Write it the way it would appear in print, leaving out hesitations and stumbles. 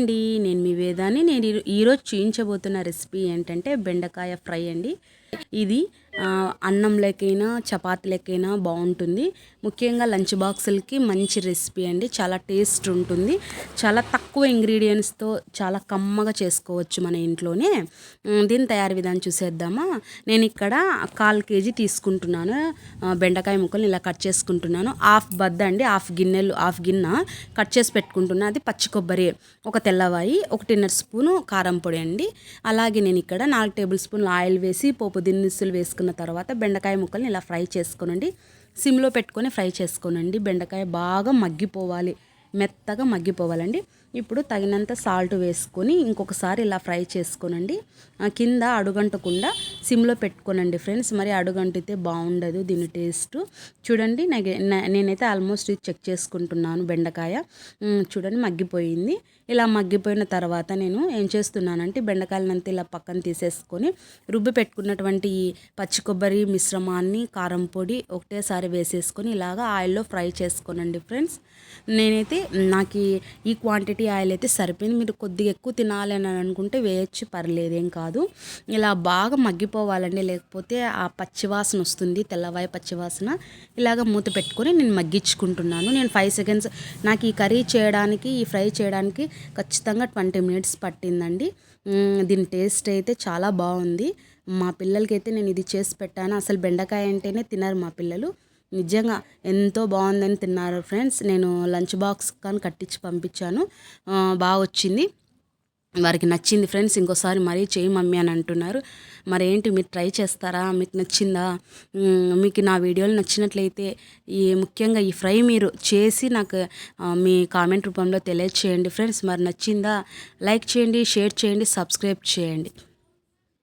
అండి, నేను మీ వేదాని. నేను ఈరోజు చూపించబోతున్న రెసిపీ ఏంటంటే బెండకాయ ఫ్రై అండి. ఇది అన్నంలోకైనా చపాతీలకైనా బాగుంటుంది. ముఖ్యంగా లంచ్ బాక్సులకి మంచి రెసిపీ అండి. చాలా టేస్ట్ ఉంటుంది. చాలా తక్కువ ఇంగ్రీడియంట్స్తో చాలా కమ్మగా చేసుకోవచ్చు మన ఇంట్లోనే. దీని తయారీ విధానం చూసేద్దామా. నేను ఇక్కడ 1/4 కేజీ తీసుకుంటున్నాను. బెండకాయ ముక్కలు ఇలా కట్ చేసుకుంటున్నాను. హాఫ్ బద్ద అండి, హాఫ్ గిన్నె కట్ చేసి పెట్టుకుంటున్నాను. అది పచ్చి కొబ్బరి, ఒక తెల్లవాయి, 1.5 స్పూను కారం పొడి అండి. అలాగే నేను ఇక్కడ 4 టేబుల్ స్పూన్లు ఆయిల్ వేసి పోపు దినుసులు వేసుకున్న తర్వాత బెండకాయ ముక్కల్ని ఇలా ఫ్రై చేసుకోనండి. సిమ్లో పెట్టుకొని ఫ్రై చేసుకోనండి. బెండకాయ బాగా మగ్గిపోవాలి, మెత్తగా మగ్గిపోవాలండి. ఇప్పుడు తగినంత సాల్ట్ వేసుకొని ఇంకొకసారి ఇలా ఫ్రై చేసుకోనండి. కింద అడుగంటకుండా సిమ్లో పెట్టుకోనండి ఫ్రెండ్స్. మరి అడుగంటితే బాగుండదు దీని టేస్ట్. చూడండి, నేనైతే ఆల్మోస్ట్ ఇది చెక్ చేసుకుంటున్నాను. బెండకాయ చూడండి మగ్గిపోయింది. ఇలా మగ్గిపోయిన తర్వాత నేను ఏం చేస్తున్నానంటే బెండకాయలంతా ఇలా పక్కన తీసేసుకొని రుబ్బి పెట్టుకున్నటువంటి పచ్చి కొబ్బరి మిశ్రమాన్ని, కారం పొడి ఒకటేసారి వేసేసుకొని ఇలాగా ఆయిల్లో ఫ్రై చేసుకోనండి ఫ్రెండ్స్. నేనైతే నాకు ఈ క్వాంటిటీ ఆయిల్ అయితే సరిపోయింది. మీరు కొద్దిగా ఎక్కువ తినాలి అని అనుకుంటే వేయచ్చు, పర్లేదేం కాదు. ఇలా బాగా మగ్గిపోవాలండి, లేకపోతే ఆ పచ్చివాసన వస్తుంది, తెల్లవాయి పచ్చివాసన. ఇలాగ మూత పెట్టుకొని నేను మగ్గించుకుంటున్నాను. నేను 5 సెకండ్స్, నాకు ఈ కర్రీ చేయడానికి, ఈ ఫ్రై చేయడానికి ఖచ్చితంగా 20 మినిట్స్ పట్టిందండి. దీని టేస్ట్ అయితే చాలా బాగుంది. మా పిల్లలకైతే నేను ఇది చేసి పెట్టాను. అసలు బెండకాయ అంటేనే తినరు మా పిల్లలు. నిజంగా ఎంతో బాగుందని తిన్నారు ఫ్రెండ్స్. నేను లంచ్ బాక్స్ కానీ కట్టించి పంపించాను. బాగా వచ్చింది, వారికి నచ్చింది ఫ్రెండ్స్. ఇంకోసారి మరీ చేయి మమ్మీ అని అంటున్నారు. మరేంటి, మీరు ట్రై చేస్తారా? మీకు నచ్చిందా? మీకు నా వీడియోలు నచ్చినట్లయితే ముఖ్యంగా ఈ ఫ్రై మీరు చేసి నాకు మీ కామెంట్ రూపంలో తెలియచేయండి ఫ్రెండ్స్. మరి నచ్చిందా? లైక్ చేయండి, షేర్ చేయండి, సబ్స్క్రైబ్ చేయండి.